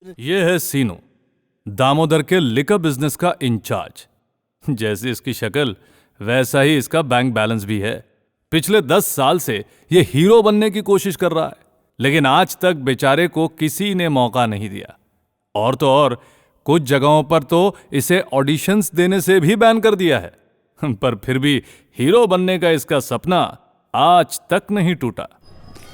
ये है सीनू, दामोदर के लिकर बिजनेस का इंचार्ज। जैसी इसकी शक्ल वैसा ही इसका बैंक बैलेंस भी है। पिछले 10 साल से ये हीरो बनने की कोशिश कर रहा है, लेकिन आज तक बेचारे को किसी ने मौका नहीं दिया। और तो और कुछ जगहों पर तो इसे ऑडिशंस देने से भी बैन कर दिया है, पर फिर भी हीरो बनने का इसका सपना आज तक नहीं टूटा।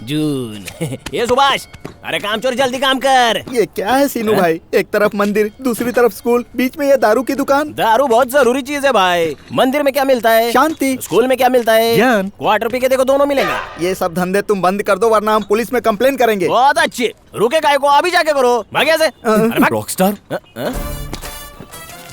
जून ये सुभाष, अरे काम चोर जल्दी काम कर। ये क्या है सीनू भाई, एक तरफ मंदिर दूसरी तरफ स्कूल, बीच में ये दारू की दुकान। दारू बहुत जरूरी चीज है भाई। मंदिर में क्या मिलता है? शांति। स्कूल में क्या मिलता है? ज्ञान। क्वार्टर पी के देखो दोनों मिलेंगे। ये सब धंधे तुम बंद कर दो वरना हम पुलिस में कंप्लेन करेंगे। बहुत अच्छी, रुके काय को, अभी जाके करो। भाग यहाँ से। अरे भाग। रॉकस्टार,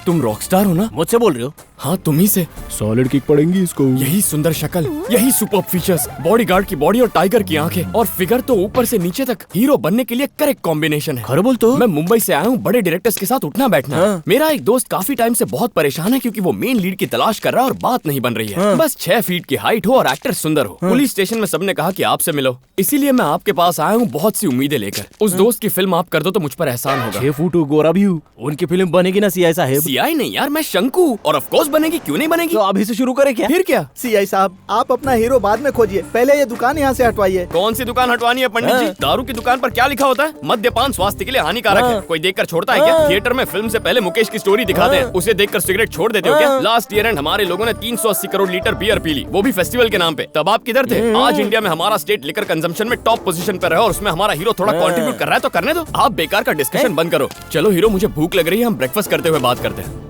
तुम रॉकस्टार हो ना? मुझसे बोल रहे हो? हाँ तुम ही से। सॉलिड किक पड़ेंगी इसको। यही सुंदर शक्ल, यही सुपर्ब फीचर्स, बॉडीगार्ड की बॉडी और टाइगर की आंखें और फिगर तो ऊपर से नीचे तक हीरो बनने के लिए करेक्ट कॉम्बिनेशन है। खैर बोल तो। मैं मुंबई से आया हूँ बड़े डायरेक्टर्स के साथ उठना बैठना। मेरा एक दोस्त काफी टाइम से बहुत परेशान है क्योंकि वो मेन लीड की तलाश कर रहा है और बात नहीं बन रही है। बस 6 फीट की हाइट हो और एक्टर सुंदर हो। पुलिस स्टेशन में सबने कहा कि आपसे मिलो, इसीलिए मैं आपके पास आया हूँ बहुत सी उम्मीदें लेकर। उस दोस्त की फिल्म आप कर दो तो मुझ पर एहसान होगा। 6 फुट गोरा भी हूँ, उनकी फिल्म बनेगी ना सीआई साहब? सीआई नहीं यार, मैं शंकु, और ऑफ कोर्स बनेगी, क्यों नहीं बनेगी। तो अभी से शुरू करें क्या? फिर क्या? सीआई साहब आप अपना हीरो बाद में खोजिए, पहले ये दुकान यहाँ से हटवाइए। कौन सी दुकान हटवानी है पंडित जी? दारू की दुकान पर क्या लिखा होता है? मद्यपान स्वास्थ्य के लिए हानिकारक है। कोई देखकर छोड़ता है क्या? थिएटर में फिल्म से पहले मुकेश की स्टोरी दिखाते हैं, उसे देखकर सिगरेट छोड़ देते हो क्या? लास्ट ईयर एंड हमारे लोगों ने 380 करोड़ लीटर बियर पी ली, वो भी फेस्टिवल के नाम पे। तब आप किधर थे? आज इंडिया में हमारा स्टेट लिकर कंजम्पशन में टॉप पोजीशन पर है और उसमें हमारा हीरो थोड़ा कंट्रीब्यूट कर रहा है तो करने दो। आप बेकार का डिस्कशन बंद करो। चलो हीरो, मुझे भूख लग रही है, हम ब्रेकफास्ट करते हुए बात करते हैं।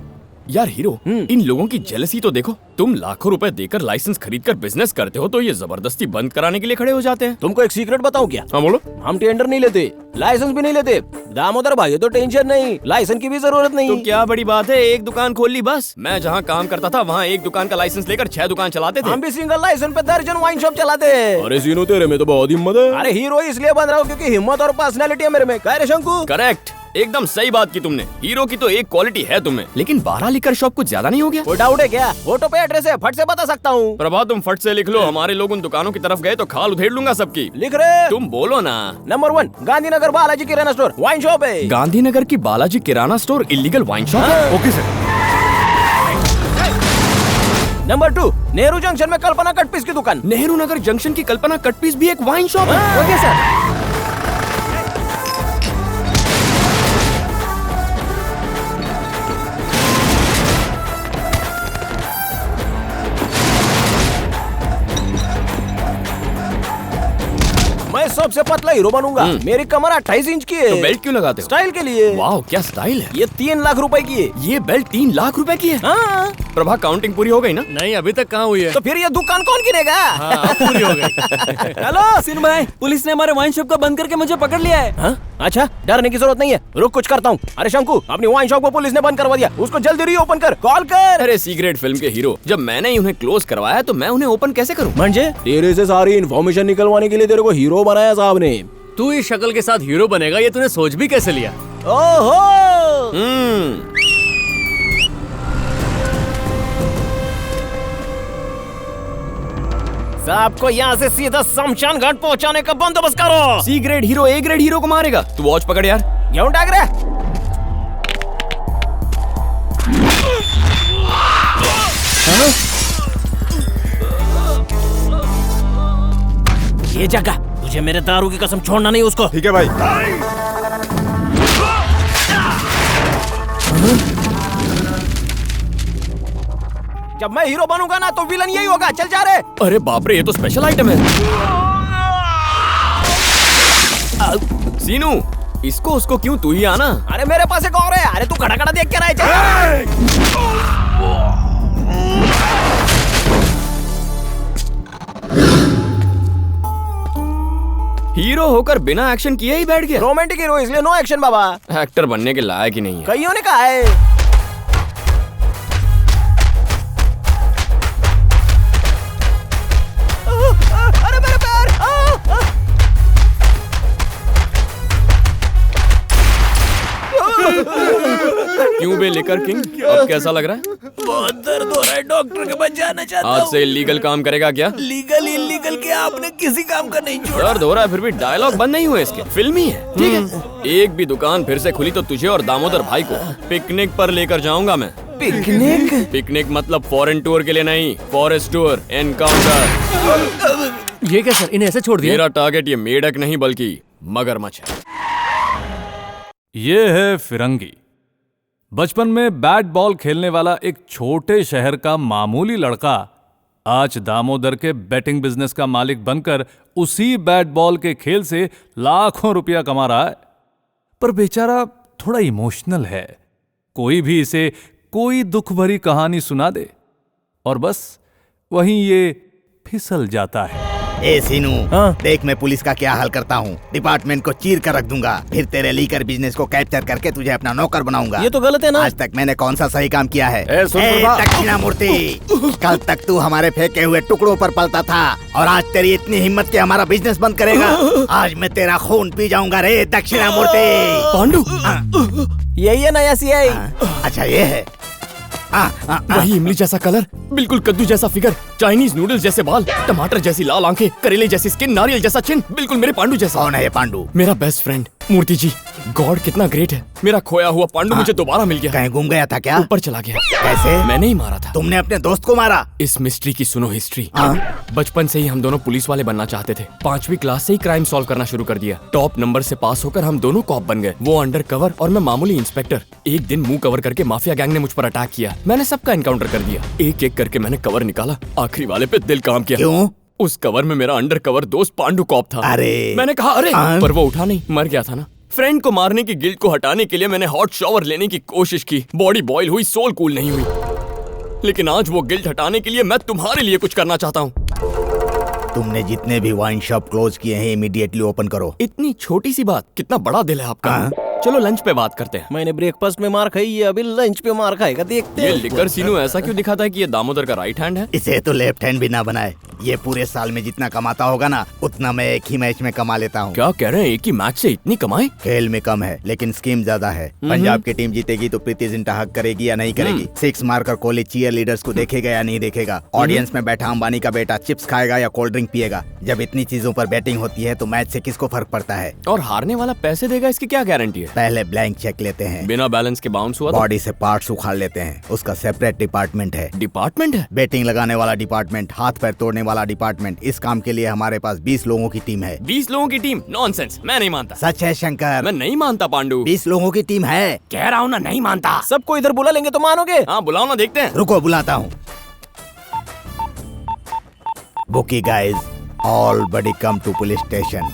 यार हीरो, इन लोगों की जेलसी तो देखो। तुम लाखों रुपए देकर लाइसेंस खरीदकर बिजनेस करते हो तो ये जबरदस्ती बंद कराने के लिए खड़े हो जाते हैं। तुमको एक सीक्रेट बताऊं क्या? हाँ बोलो। हम टेंडर नहीं लेते, लाइसेंस भी नहीं लेते। दामोदर भाई तो टेंशन नहीं, लाइसेंस की भी जरूरत नहीं। तो क्या बड़ी बात है, एक दुकान खोल ली बस। मैं जहाँ काम करता था वहाँ एक दुकान का लाइसेंस लेकर 6 दुकान चलाते थे। हम भी सिंगल लाइसेंस पे दर्जन वाइन शॉप चलाते हैं। अरे सीनू, तेरे में तो बहुत हिम्मत है। अरे हीरो इसलिए बन रहा हूँ क्योंकि हिम्मत और पर्सनैलिटी है मेरे में। कह रहे शंकु? करेक्ट, एकदम सही बात की तुमने। हीरो की तो एक क्वालिटी है तुम्हें, लेकिन 12 लिकर शॉप कुछ ज्यादा नहीं हो गया? कोई डाउट है क्या? फोटो पे एड्रेस है, फट से बता सकता हूँ। प्रभा तुम फट से लिख लो, हमारे लोग उन दुकानों की तरफ गए तो खाल उधेड़ लूंगा सबकी। लिख रहे? तुम बोलो ना। Number 1 Gandhinagar Balaji kirana store wine shop है। गांधीनगर की Balaji kirana store illegal wine shop? Okay sir. Number 2 Nehru junction में कल्पना कट पीस की दुकान। नेहरू नगर जंक्शन की कल्पना कट पीस भी एक वाइन शॉप है? Okay sir. मैं सबसे पतला हीरो बनूंगा। मेरी कमर 28 इंच की है। तो बेल्ट क्यों लगाते हो? स्टाइल के लिए। वाह क्या स्टाइल है। ये 3 लाख रुपए की है। ये बेल्ट 3 लाख रुपए की है? हाँ। प्रभा काउंटिंग पूरी हो गई ना? नहीं, अभी तक कहाँ हुई है। तो फिर ये दुकान कौन गिनेगा? हाँ, पूरी हो गई। हेलो सीनू भाई, पुलिस ने हमारे वाइन शॉप को बंद करके मुझे पकड़ लिया है। हाँ? अच्छा, डरने की जरूरत नहीं है, रुक कुछ करता हूँ। अरे शंकु, अपनी वाइन शॉप को पुलिस ने बंद करवा दिया, उसको जल्दी रीओपन कर, कॉल कर। अरे सीक्रेट फिल्म के हीरो, जब मैंने ही उन्हें क्लोज करवाया तो मैं उन्हें ओपन कैसे करूं? मंजे, तेरे से सारी इन्फॉर्मेशन निकलवाने के लिए तेरे को हीरो बनाया साहब ने। तू इस शक्ल के साथ हीरो बनेगा ये तूने सोच भी कैसे लिया? ओहो। साहब को यहाँ से सीधा शमशान घाट पहुँचाने का बंदोबस्त करो। C grade hero A grade hero को मारेगा। तू वॉच पकड़ यार। क्यों डाग रहा? ये जगह तुझे मेरे दारू की कसम छोड़ना नहीं उसको। ठीक है भाई। जब मैं हीरो बनूंगा ना तो विलन यही होगा। चल जा रे। अरे बाप रे, ये तो स्पेशल आइटम है। सीनू, इसको उसको क्यों, तू ही आना। अरे मेरे पास एक और है। अरे तू खड़ा खड़ा देख के रहे। चल। हीरो होकर बिना एक्शन किए ही बैठ गया। रोमांटिक हीरो इसलिए नो एक्शन बाबा। एक्टर बनने के लायक ही नहीं है। कईयों ने कहा है। अरे मेरे पैर। क्यों बे लिकर किंग, अब कैसा लग रहा है? बहुत दर्द हो रहा है, डॉक्टर के पास जाना चाहता आज हूँ। से इलीगल काम करेगा क्या? लीगल इलीगल के आपने किसी काम का नहीं छोड़ा। दर्द हो रहा है फिर भी डायलॉग बंद नहीं हुए इसके, फिल्मी है। ठीक है, एक भी दुकान फिर से खुली तो तुझे और दामोदर भाई को पिकनिक पर लेकर जाऊंगा मैं। पिकनिक? पिकनिक मतलब फॉरेन टूर के लिए नहीं, फॉरेस्ट टूर, एनकाउंटर। ये क्या सर, इन्हें ऐसे छोड़ दिया? मेरा टारगेट ये मेढक नहीं बल्कि मगरमच्छ है। ये है फिरंगी। बचपन में बैट बॉल खेलने वाला एक छोटे शहर का मामूली लड़का आज दामोदर के बैटिंग बिजनेस का मालिक बनकर उसी बैट बॉल के खेल से लाखों रुपया कमा रहा है। पर बेचारा थोड़ा इमोशनल है। कोई भी इसे कोई दुख भरी कहानी सुना दे और बस वहीं ये फिसल जाता है। ए सीनू, देख मैं पुलिस का क्या हाल करता हूँ। डिपार्टमेंट को चीर कर रख दूंगा, फिर तेरे लीकर बिजनेस को कैप्चर करके तुझे अपना नौकर बनाऊंगा। ये तो गलत है ना। आज तक मैंने कौन सा सही काम किया है? सुन प्रभा। दक्षिणामूर्ति, कल तक तू हमारे फेंके हुए टुकड़ों पर पलता था और आज तेरी इतनी हिम्मत कि हमारा बिजनेस बंद करेगा। आज मैं तेरा खून पी जाऊंगा रे दक्षिणामूर्ति। पांडु, यही है नया सीआई। अच्छा ये है। वही इमली जैसा कलर, बिल्कुल कद्दू जैसा फिगर, चाइनीज नूडल्स जैसे बाल, टमाटर जैसी लाल आंखें, करेले जैसी स्किन, नारियल जैसा चिन, बिल्कुल मेरे पांडु जैसा। कौन है ये पांडु? मेरा बेस्ट फ्रेंड मूर्ति जी। गॉड कितना ग्रेट है, मेरा खोया हुआ पांडु मुझे दोबारा मिल गया। कहीं गुम गया था क्या? ऊपर चला गया। कैसे? मैंने ही मारा था। तुमने अपने दोस्त को मारा? इस मिस्ट्री की सुनो हिस्ट्री। बचपन से ही हम दोनों पुलिस वाले बनना चाहते थे। 5वीं क्लास से ही क्राइम सॉल्व करना शुरू कर दिया। टॉप नंबर से पास होकर हम दोनों कॉप बन गए। वो अंडर कवर और मैं मामूली इंस्पेक्टर। एक दिन मुंह कवर करके माफिया गैंग ने मुझ पर अटैक किया। मैंने सबका एनकाउंटर कर दिया। एक एक करके मैंने कवर निकाला, आखिरी वाले पे दिल काम किया। क्यों? उस कवर में मेरा अंडर कवर दोस्त पांडु कॉप था। अरे मैंने कहा अरे, पर वो उठा नहीं, मर गया था ना। फ्रेंड को मारने की गिल्ट को हटाने के लिए मैंने हॉट शॉवर लेने की कोशिश की। बॉडी बॉयल हुई, सोल कूल नहीं हुई। लेकिन आज वो गिल्ट हटाने के लिए मैं तुम्हारे लिए कुछ करना चाहता हूँ। तुमने जितने भी वाइन शॉप क्लोज किए हैं इमीडिएटली ओपन करो। इतनी छोटी सी बात, कितना बड़ा दिल है आपका। चलो लंच पे बात करते हैं। मैंने ब्रेकफास्ट में मार खाई है, अभी लंच पे मार खाएगा, देखते ये हैं। लिकर सीनू ऐसा क्यों दिखाता है कि ये दामोदर का राइट हैंड है? इसे तो लेफ्ट हैंड भी ना बनाए। ये पूरे साल में जितना कमाता होगा ना, उतना मैं एक ही मैच में कमा लेता हूँ। क्या कह रहे हैं, एक ही मैच से इतनी कमाई? खेल में कम है लेकिन स्कीम ज्यादा है। पंजाब की टीम जीतेगी तो प्रीति जिंटा हक करेगी या नहीं करेगी। 6 मारकर कोहली चीयर लीडर्स को देखेगा या नहीं देखेगा। ऑडियंस में बैठा अंबानी का बेटा चिप्स खाएगा या कोल्ड ड्रिंक पिएगा। जब इतनी चीजों पर बैटिंग होती है तो मैच से किसको फर्क पड़ता है? और हारने वाला पैसे देगा, इसकी क्या गारंटी है? पहले ब्लैंक चेक लेते हैं, बिना बैलेंस के बाउंस हुआ तो? बॉडी से पार्ट्स उखाड़ लेते हैं, उसका सेपरेट डिपार्टमेंट है। डिपार्टमेंट है? बैटिंग लगाने वाला डिपार्टमेंट, हाथ पैर तोड़ने वाला डिपार्टमेंट। इस काम के लिए हमारे पास 20 लोगों की टीम है। 20 लोगों की टीम? नॉनसेंस, मैं नहीं मानता। सच है शंकर, मैं नहीं मानता पांडु। 20 लोगों की टीम है। कह रहा हूँ ना, नहीं मानता। सबको इधर बुला लेंगे तो मानोगे? हाँ बुलाओ ना, देखते हैं। रुको बुलाता हूँ। Bookie guys, all buddy come to police station.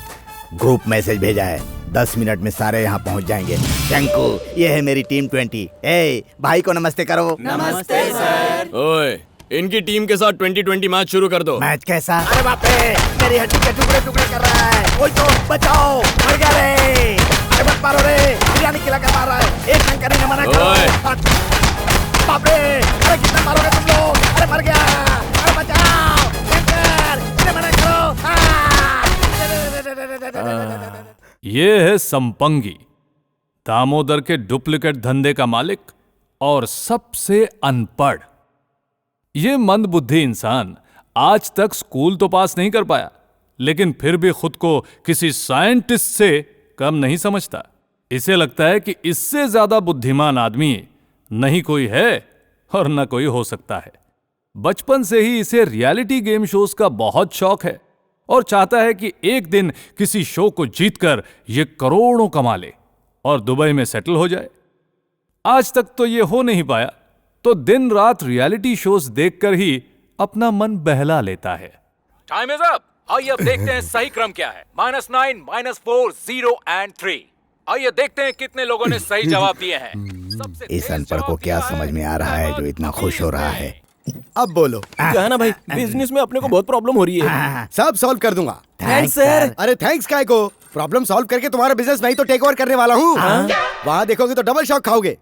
Group message भेजा है, 10 मिनट में सारे यहाँ पहुँच जाएंगे। शंकु, ये है मेरी टीम 20। ए भाई को नमस्ते करो। नमस्ते सर। ओए, इनकी टीम के साथ 2020 मैच शुरू कर दो। मैच कैसा? अरे बाप रे, मेरी हड्डी के टुकड़े टुकड़े कर रहा है। ओए तो बचाओ, मर गया रे। अरे मत मारो रे, बिरयानी खिला कर मार रहा है। एक शंकर ने मना करो। बाप रे, अरे कितना मारोगे तुम लोग? अरे मर गया। अरे बचाओ शंकर, इन्हें मना करो। ये है संपंगी, दामोदर के डुप्लीकेट धंधे का मालिक और सबसे अनपढ़। ये मंदबुद्धि इंसान आज तक स्कूल तो पास नहीं कर पाया, लेकिन फिर भी खुद को किसी साइंटिस्ट से कम नहीं समझता। इसे लगता है कि इससे ज्यादा बुद्धिमान आदमी नहीं कोई है और न कोई हो सकता है। बचपन से ही इसे रियलिटी गेम शोज का बहुत शौक है और चाहता है कि एक दिन किसी शो को जीतकर ये करोड़ों कमा ले और दुबई में सेटल हो जाए। आज तक तो ये हो नहीं पाया, तो दिन रात रियलिटी शोज देखकर ही अपना मन बहला लेता है। Time is up. आइए अब देखते हैं सही क्रम क्या है। -9, -4, 0 और 3। आइए देखते हैं कितने लोगों ने सही जवाब दिए हैं। इस अनपढ़ को क्या समझ में आ रहा है जो इतना खुश हो रहा है? अब बोलो। क्या है ना भाई, बिजनेस में अपने को बहुत प्रॉब्लम हो रही है। सब सॉल्व कर दूंगा। Thanks sir. अरे थैंक्स काय को? प्रॉब्लम सॉल्व करके तुम्हारा बिजनेस मैं ही तो टेक ओवर करने वाला हूँ। वहाँ देखोगे तो डबल शॉक खाओगे।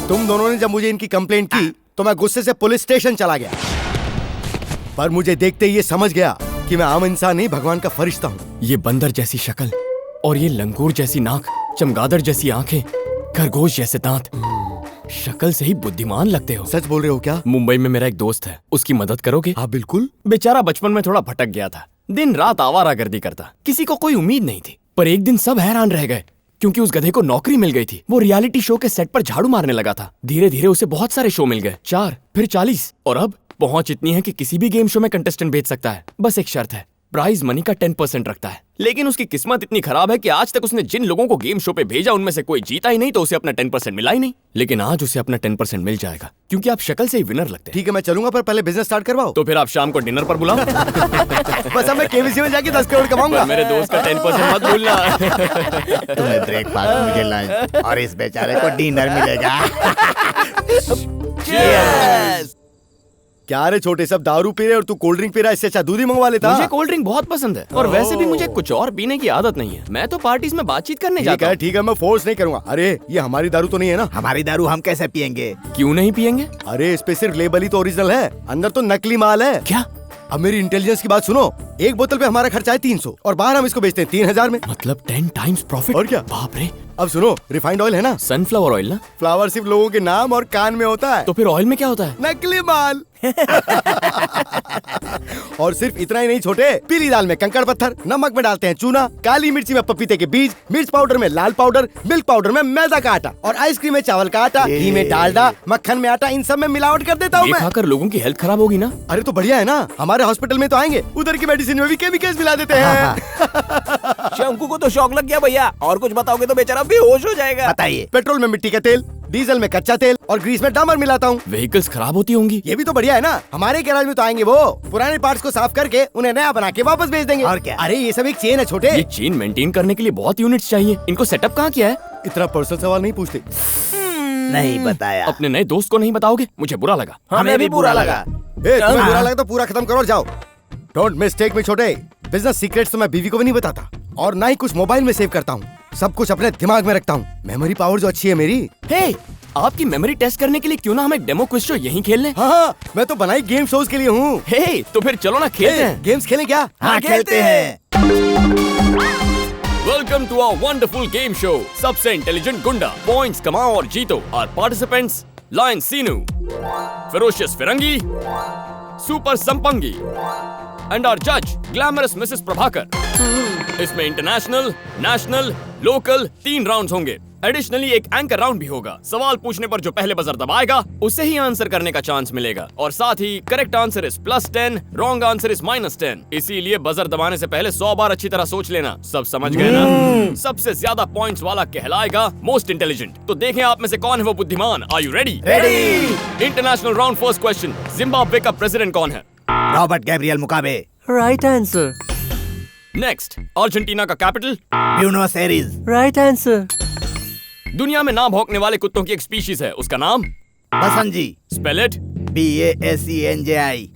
तुम दोनों ने जब मुझे इनकी कंप्लेंट की तो मैं गुस्से से पुलिस स्टेशन चला गया, पर मुझे देखते ही ये समझ गया कि मैं आम इंसान नहीं, भगवान का फरिश्ता हूँ। ये बंदर जैसी शक्ल और ये लंगूर जैसी नाक, चमगादड़ जैसी आंखें, खरगोश जैसे दांत, शक्ल से ही बुद्धिमान लगते हो। सच बोल रहे हो क्या? मुंबई में मेरा एक दोस्त है, उसकी मदद करोगे? हाँ बिल्कुल। बेचारा बचपन में थोड़ा भटक गया था, दिन रात आवारागर्दी करता, किसी को कोई उम्मीद नहीं थी। पर एक दिन सब हैरान रह गए क्योंकि उस गधे को नौकरी मिल गई थी। वो रियलिटी शो के सेट पर झाड़ू मारने लगा था। धीरे धीरे उसे बहुत सारे शो मिल गए, 4 फिर 40 और अब पहुंच इतनी है कि किसी भी गेम शो में कंटेस्टेंट भेज सकता है। बस एक शर्त है, प्राइज मनी का 10% रखता है। लेकिन उसकी किस्मत इतनी खराब है कि आज तक उसने जिन लोगों को गेम शो पे भेजा उनमें से कोई जीता ही नहीं, तो उसे अपना 10% मिला ही नहीं। लेकिन आज उसे अपना 10% मिल जाएगा क्योंकि आप शक्ल से ही विनर लगते हैं। ठीक है मैं चलूंगा, पर पहले बिजनेस स्टार्ट करवाओ। तो फिर आप शाम को डिनर पर बुलाओ। बस अब मैं केबीसी में जाके 10 करोड़ कमाऊंगा। पर मेरे दोस्त का 10% मत भूलना। तुम्हें ब्रेकफास्ट, मुझे लंच और इस बेचारे को डिनर मिलेगा। क्या रे छोटे, सब दारू पी रहे और तू कोल्ड ड्रिंक पी रहा है? इससे अच्छा दूध ही मंगवा लेता। मुझे कोल्ड ड्रिंक बहुत पसंद है और वैसे भी मुझे कुछ और पीने की आदत नहीं है। मैं तो पार्टीज में बातचीत करने जाता हूँ। ठीक है मैं फोर्स नहीं करूंगा। अरे ये हमारी दारू तो नहीं है ना? हमारी दारू हम कैसे पियेंगे? क्यों नहीं पियेंगे? अरे इस पे सिर्फ लेबल ही तो ओरिजिनल है, अंदर तो नकली माल है। क्या? अब मेरी इंटेलिजेंस की बात सुनो, एक बोतल पे हमारा खर्चा है 300 और बाहर हम इसको बेचते हैं 3000 में। मतलब 10 टाइम्स प्रॉफिट। और क्या? बाप रे। अब सुनो, रिफाइंड ऑयल है ना? सनफ्लावर ऑयल ना? फ्लावर सिर्फ लोगों के नाम और कान में होता है। तो फिर ऑयल में क्या होता है? नकली माल। और सिर्फ इतना ही नहीं छोटे, पीली दाल में कंकड़ पत्थर, नमक में डालते हैं चूना, काली मिर्ची में पपीते के बीज, मिर्च पाउडर में लाल पाउडर, मिल्क पाउडर में मैदा का आटा और आइसक्रीम में चावल का आटा, घी में डालडा, मक्खन में आटा, इन सब में मिलावट कर देता हूँ ये मैं। खाकर लोगों की हेल्थ खराब होगी ना? अरे तो बढ़िया है ना, हमारे हॉस्पिटल में तो आएंगे, उधर की मेडिसिन में भी केमिकल्स मिला देते हैं। शंकु को तो शौक लग गया भैया, और कुछ बताओगे तो बेचारा बेहोश हो जाएगा। बताइए। पेट्रोल में मिट्टी का तेल, डीजल में कच्चा तेल और ग्रीस में डामर मिलाता हूँ। व्हीकल्स खराब होती होंगी। ये भी तो बढ़िया है ना, हमारे गैराज में तो आएंगे वो, पुराने पार्ट्स को साफ करके उन्हें नया बना के वापस भेज देंगे। और क्या? अरे ये सब एक चेन है छोटे। ये चेन मेंटेन करने के लिए बहुत यूनिट्स चाहिए। इनको सेटअप कहाँ किया है? इतना पर्सनल सवाल नहीं पूछते। नहीं बताया। अपने नए दोस्त को नहीं बताओगे? मुझे बुरा लगा। हमें भी बुरा लगा। तुम्हें बुरा लगा तो पूरा खत्म करो और जाओ। डोंट मिस्टेक मी छोटे, बिजनेस सीक्रेट्स तो मैं बीवी को भी नहीं बताता और ना ही कुछ मोबाइल में सेव करता हूँ। सब कुछ अपने दिमाग में रखता हूँ। मेमोरी पावर जो अच्छी है मेरी। हे, आपकी मेमोरी टेस्ट करने के लिए क्यों ना हम एक डेमो क्विज शो यहीं खेल लें? हाँ, मैं तो बनाई गेम शोज के लिए हूँ। हे, तो फिर चलो ना खेलते हैं। गेम्स खेलें क्या? हाँ खेलते हैं। Welcome to our wonderful game show. सबसे इंटेलिजेंट गुंडा, पॉइंट्स कमाओ और जीतो। Our participants, lion Seenu, ferocious Firangi, super Sampangi and our जज ग्लैमरस मिसेस प्रभाकर। इसमें इंटरनेशनल, नेशनल, लोकल 3 राउंड्स होंगे। एडिशनली एक एंकर राउंड भी होगा। सवाल पूछने पर जो पहले बजर दबाएगा उसे ही आंसर करने का चांस मिलेगा और साथ ही correct answer is +10, wrong answer is -10। इसीलिए बजर दबाने से पहले 100 बार अच्छी तरह सोच लेना। सब समझ गए ना? सबसे ज्यादा पॉइंट्स वाला कहलाएगा मोस्ट इंटेलिजेंट। तो देखें आप में से कौन है वो बुद्धिमान। Are you ready? Ready. International round first question, Zimbabwe का प्रेसिडेंट कौन है? Robert Gabriel Mugabe. Right answer. Next, Argentina का capital? Buenos Aires. Right answer. दुनिया में ना भौंकने वाले कुत्तों की एक स्पीशीज है, उसका नाम? Basenji. Spell it. BASENJI।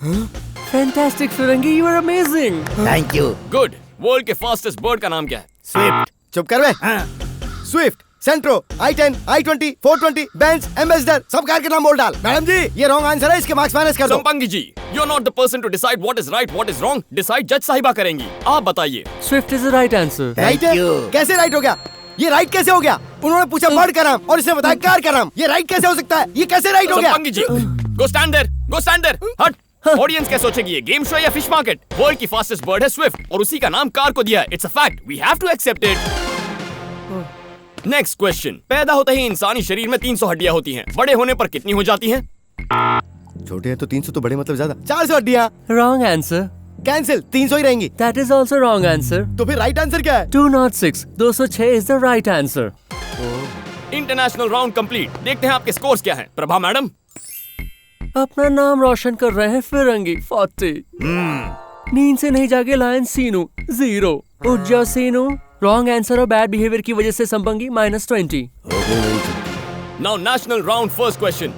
Fantastic Firangi, you are amazing. Thank you. Good. World के फास्टेस्ट बर्ड का नाम क्या है? स्विफ्ट। चुप कर बे। Swift, Santro, I-10, I-20, 420, Benz, Ambassador, सब कार के नाम बोल डाल। मैडम जी ये रॉन्ग आंसर है, इसके मार्क्स माइनस कर दो। Sampangi ji, you are not the person to decide what is right what is wrong. Decide जज साहिबा करेंगी। आप बताइए। Swift is the right answer. Right thank है? यू। कैसे राइट हो गया? ये राइट कैसे हो गया? उन्होंने पूछा बर्ड का नाम और इसने बताया कार का नाम। ये राइट कैसे हो सकता है? ये कैसे राइट हो गया? Sampangi ji, go stand there, go stand there. हट। ऑडियंस क्या सोचेगी, ये गेम शो या फिश मार्केट? वर्ल्ड की फास्टेस्ट बर्ड है स्विफ्ट और उसी का नाम कार को दिया है। It's a fact, we have to accept it. Next question, पैदा होते ही इंसानी शरीर में 300 हड्डियां होती हैं। बड़े होने पर कितनी हो जाती हैं? छोटे हैं तो 300 तो बड़े मतलब ज्यादा। 400 हड्डियां। Wrong answer. कैंसिल, 300 ही रहेंगी। That is also wrong answer. तो फिर राइट आंसर क्या है? 206, 206 is the right answer. International round complete. देखते हैं आपके स्कोर्स क्या हैं। प्रभा मैडम? अपना नाम रोशन कर रहे हैं फिरंगी 40। नींद से नहीं जागे लायन सीनू 0। उठ जाओ सीनू। रॉन्ग आंसर और बैड बिहेवियर की वजह से Sampangi -20। Now national round first question.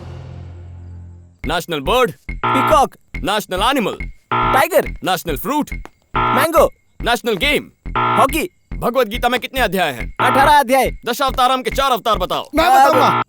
National bird? Peacock. National animal? Tiger. National fruit? Mango. National game? Hockey. Bhagavad Gita में कितने अध्याय हैं? 18 अध्याय। दशावतारम के 4 अवतार बताओ। मैं बताऊंगा।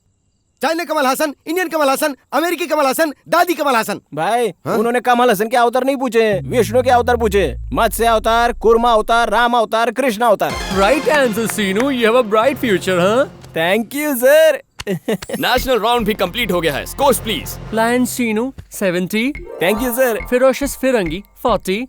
चाइना कमल हासन, इंडियन कमल हासन, अमेरिकी कमल हासन, दादी कमल हासन। भाई उन्होंने कमल हसन के अवतार नहीं पूछे, विष्णु के अवतार पूछे। मत्स्य अवतार, कुर्मा अवतार, राम अवतार, कृष्ण अवतार। Right answer Seenu, you have a bright future. हाँ, thank you sir. National round भी कंप्लीट हो गया है। Scores please. Lion Seenu 70, thank you sir. Ferocious Firangi 40,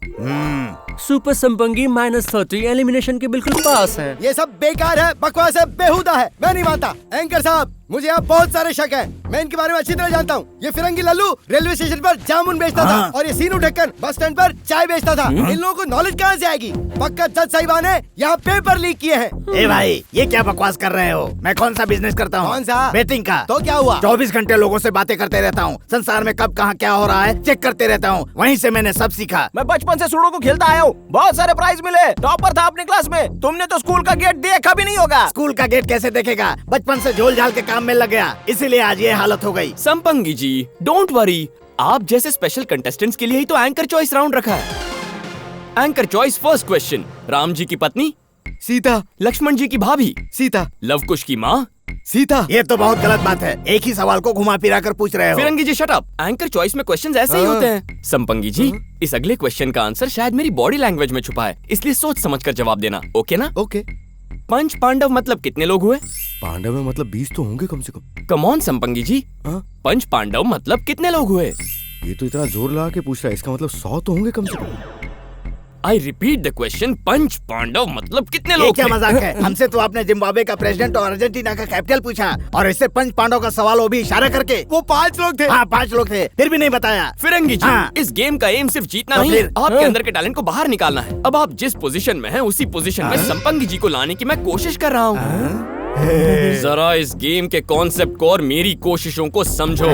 super Sampangi -30। Elimination के बिल्कुल पास हैं। ये सब बेकार है, बकवास है, बेहुदा है, मैं नहीं मानता। एंकर साहब, मुझे यहाँ बहुत सारे शक हैं। मैं इनके बारे में अच्छी तरह जानता हूँ। ये फिरंगी लल्लू रेलवे स्टेशन पर जामुन बेचता था और ये सीनू ढक्कन बस स्टैंड पर चाय बेचता था। इन लोगों को नॉलेज कहाँ से आएगी? पक्का जज साहिबा ने यहाँ पेपर लीक किए हैं। ए भाई, ये क्या बकवास कर रहे हो? मैं कौन सा बिजनेस करता हूँ? कौन सा? बेटिंग का। तो क्या हुआ? 24 घंटे लोगों से बातें करते रहता हूँ। संसार में कब कहाँ क्या हो रहा है चेक करते रहता हूँ। वहीं से मैंने सब सीखा। मैं बचपन से सुडोकू खेलता आया हूँ, बहुत सारे प्राइज मिले, टॉपर था अपनी क्लास में। तुमने तो स्कूल का गेट देखा भी नहीं होगा। स्कूल का गेट कैसे देखेगा? बचपन से झोल झाल के काम में लग गया, इसीलिए आज ये हालत हो गई। संपंगी जी, डोंट वरी। आप जैसे स्पेशल कंटेस्टेंट्स के लिए ही तो एंकर चॉइस राउंड रखा है। Anchor choice first question. Ram ji की पत्नी सीता। लक्ष्मण जी की भाभी सीता। लव कुश की माँ सीता। ये तो बहुत गलत बात है। एक ही सवाल को घुमा फिरा कर पूछ रहे हो। फिरंगी जी शट अप। एंकर चॉइस में क्वेश्चंस ऐसे ही होते हैं। संपंगी जी, इस अगले क्वेश्चन का आंसर शायद मेरी बॉडी लैंग्वेज में छुपा है, इसलिए सोच समझ कर जवाब देना। ओके ना? ओके। पंच पांडव मतलब कितने लोग हुए? पांडव में मतलब 20 तो होंगे कम से कम। कम ऑन संपंगी जी, पंच पांडव मतलब कितने लोग हुए? ये तो इतना जोर लगा के पूछ रहा है, इसका मतलब 100 तो होंगे कम से कम। आई रिपीट द क्वेश्चन, पंच पांडव मतलब कितने ये लोग क्या थे? मजाक है? हमसे तो आपने जिम्बाब्वे का प्रेसिडेंट और अर्जेंटीना का कैपिटल पूछा, और इससे पंच पांडव का सवाल वो भी इशारा करके। वो 5 लोग थे। हाँ, 5 लोग थे, फिर भी नहीं बताया। फिरंगी जी, हाँ। इस गेम का एम सिर्फ जीतना तो नहीं है, फिर? आपके अंदर के टैलेंट को बाहर निकालना है। अब आप जिस पोजीशन में हैं, उसी पोजीशन में संपंगी जी को लाने की मैं कोशिश कर रहा हूँ। जरा इस गेम के कॉन्सेप्ट को और मेरी कोशिशों को समझो।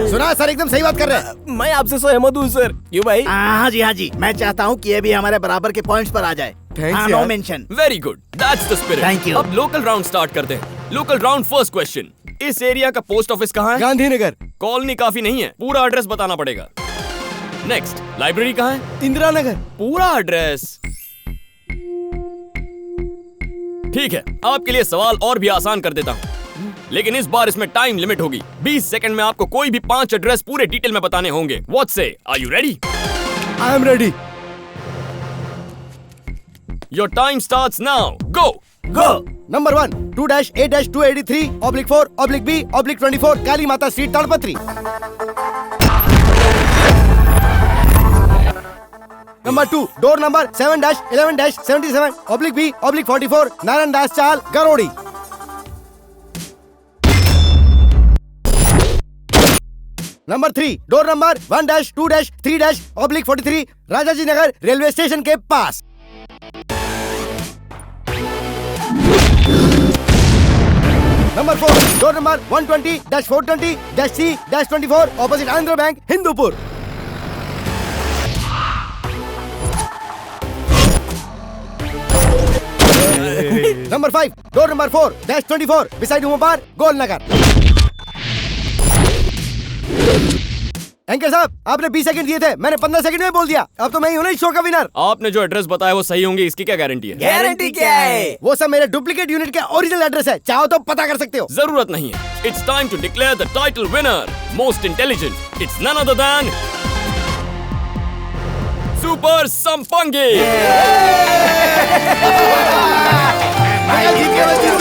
सुना सर, एकदम सही बात कर रहे हैं। मैं आपसे सहमत हूँ सर। क्यों भाई? हाँ जी, हाँ जी। मैं चाहता हूँ कि ये भी हमारे बराबर के पॉइंट्स पर आ जाए। Thanks हाँ, यार। No mention. Very good, that's the spirit. Thank you. अब लोकल राउंड स्टार्ट करते हैं। Local round first question. इस एरिया का पोस्ट ऑफिस कहाँ है? गांधीनगर। कॉलोनी काफी नहीं है, पूरा एड्रेस बताना पड़ेगा। नेक्स्ट, लाइब्रेरी कहाँ है? इंदिरा नगर। पूरा एड्रेस। ठीक है, आपके लिए सवाल और भी आसान कर देता हूँ, लेकिन इस बार इसमें टाइम लिमिट होगी। 20 सेकंड में आपको कोई भी 5 एड्रेस पूरे डिटेल में बताने होंगे। व्हाट से? Are you ready? I am ready. Your time starts now. Go. Go. Number 1 2-8-283/4/B/24 Kali Mata street Tadpatri. Number 2 door number 7-11-77/B/44 Narayan Das chawl Garodi. Number 3 door number 1-2-3-43 Rajaji Nagar railway station के पास। Number 4 door number 120-420-C-24 opposite Andhra bank Hindupur. Number 5 door number 4-24 beside Uma park Golnagar. Anchor साहब, आपने 20 second दिए थे, मैंने 15 second में बोल दिया। अब तो मैं ही हूं ना इस शो का विनर। आपने जो एड्रेस बताया वो सही होंगे, इसकी क्या गारंटी है? गारंटी क्या है? वो सब मेरे डुप्लीकेट यूनिट के ओरिजिनल एड्रेस है, चाहो तो पता कर सकते हो। जरूरत नहीं है। It's time to declare the title winner, most intelligent. It's none other than super Sampangi. जीत गया, मैं जीत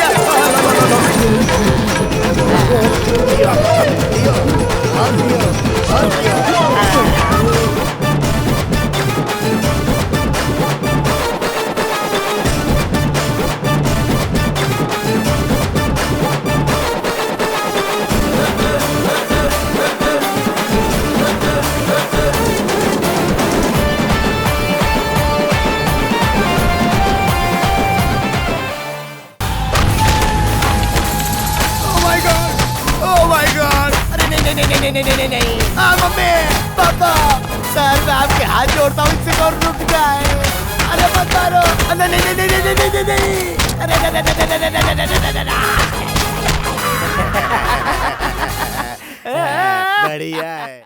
नहीं। हाँ मम्मी, पापा, सर मैं आपके हाथ जोड़ता हूँ, इससे और रुक जाए। अरे मत मारो। नहीं नहीं नहीं नहीं नहीं नहीं नहीं। अरे बढ़िया है।